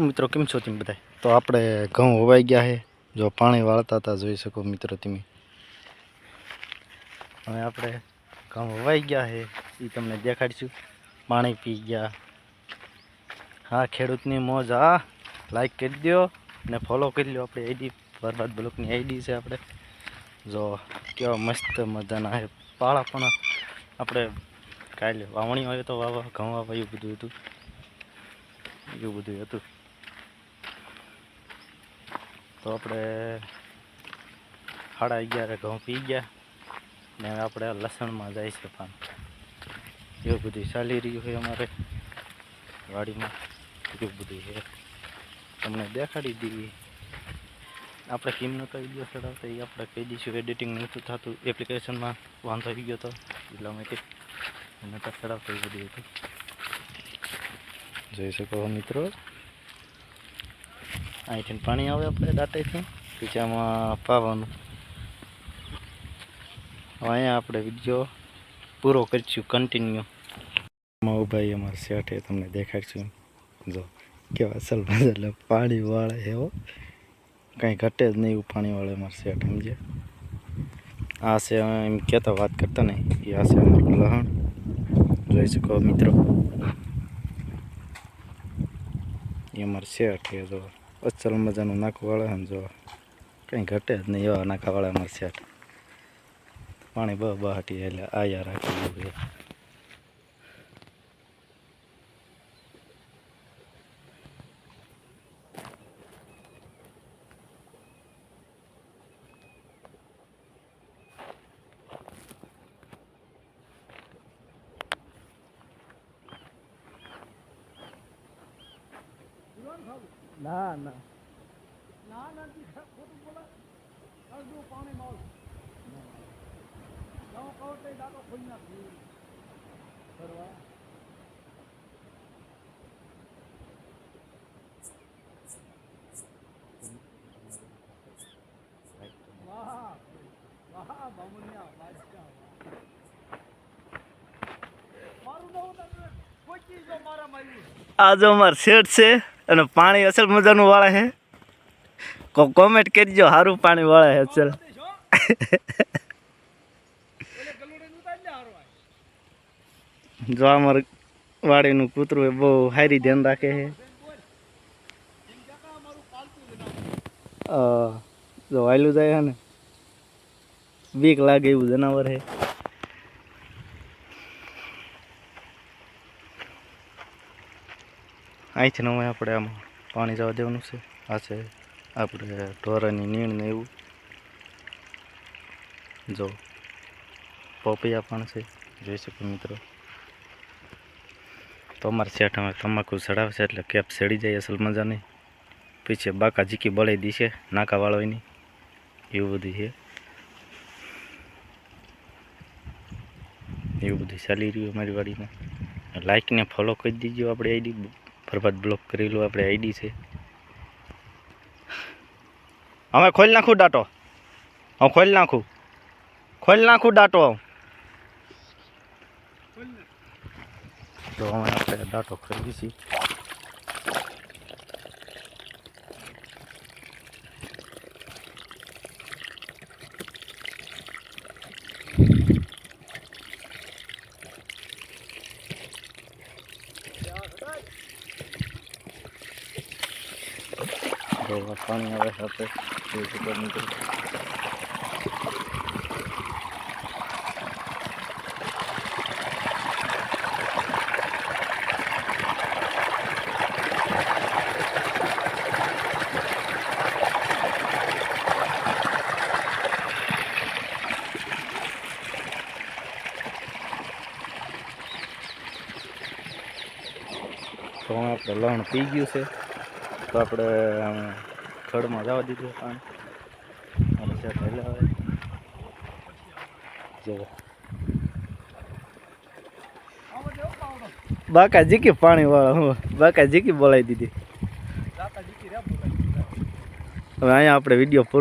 મિત્રો કેમ છો તમે બધા? તો આપણે ઘઉં હોવાઈ ગયા છે. જો પાણી વાળતા હતા જોઈ શકો મિત્રો તમે. હવે આપણે ઘઉં હોવાઈ ગયા છે એ તમને દેખાડીશું. પાણી પી ગયા. હા, ખેડૂતની મોજ. હા, લાઈક કરી દો ને ફોલો કરી લો. આપણે આઈડી બરબાદ બ્લોકની આઈડી છે. આપણે જો કેવા મસ્ત મજાના છે પાળા. પણ આપણે કાલે વાવણી હોય તો વાવા ઘઉં વાવા એવું બધું હતું. તો આપણે 11:30 ઘઉં પી ગયા ને આપણે લસણમાં જાય છે પાન. એવું બધું ચાલી રહ્યું છે અમારે વાડીમાં. એવું બધું છે તમને દેખાડી દઈએ. આપણે કેમ નતો વિડીયો ચડાવતા એ આપણે કહી દઈશું. એડિટિંગ નહોતું થતું એપ્લિકેશનમાં, વાંધો આવી ગયો હતો એટલા માટે નતા ચડાવતા. એ બધું હતું જોઈ શકો મિત્રો. અહીંથી પાણી આવે આપણે દાંતેથી પછી આમાં પાવાનું. હવે અહીંયા આપણે વિડીયો પૂરો કરીશું કન્ટિન્યુ. આમાં ઉભા અમારે શેઠે તમને દેખાડશું. જો કેવા અસલ એટલે પાણી વાળે એવો કાંઈ ઘટે જ નહીં એવું પાણી વાળે અમારે શેઠ. સમજે આ છે એમ કહેતા વાત કરતા નહીં. એ આ છે અમારું લહણ જોઈ શકો મિત્રો. એ અમારે શેઠ એ જો અસલ મજાનું નાખું વાળે ને જો કંઈ ઘટે જ નહીં એવા નાખા વાળે અમારે શેઠ. પાણી બહાટી એટલે આયા રાખી. ના ના ના ના ખોટું બોલા. અડધું પાણી માલ નવો કવર દાડો ખોલી નાખ્યું કરવા. વાહ વાહ બામણિયા બાદશાહ. મારું નવું તમને કોઈ જો મારા માર્યું. આ જો અમાર શેઠ છે અને પાણી અસલ મજાનું વાળે છે. કોમેન્ટ કરજો સારું પાણી વાળે છે અસલ. જો અમારું વાડીનું કૂતરું એ બહુ સારી ધ્યાન રાખે છે. જો વાયલું જાય છે ને બીક લાગે એવું જનાવર છે. અહીંથી નવે આપણે આમાં પાણી જવા દેવાનું છે. આ છે આપણે ઢોરાની નીણ ને એવું. જો પોપૈયા પણ છે જોઈ શકો મિત્રો. તો અમારે શેઠ અમે તમાકુ ચડાવશે એટલે કેપ ચડી જાય અસલ મજાની. પીછે બાકા જીકી બળી દીશે નાકા વાળવાની એવું બધું છે. એવું બધું ચાલી રહ્યું અમારી વાડીમાં. લાઈક ને ફોલો કરી દીજો. આપણે આઈડી બરબાદ બ્લોક કરેલું આપણે આઈડી છે. હવે ખોલી નાખું ડાટો. હું ખોલી નાખું ડાટો. તો હવે આપણે ડાટો ખરીદી છીએ. પાણી આવે સાથે તો આપણે લણ પી ગયું છે. તો આપણે ખડમાં જવા દીધું પાણી. બાકા જીકી પાણી વાળા હું બાકા જીકી બોલાવી દીધી. હવે અહીંયા આપણે વિડીયો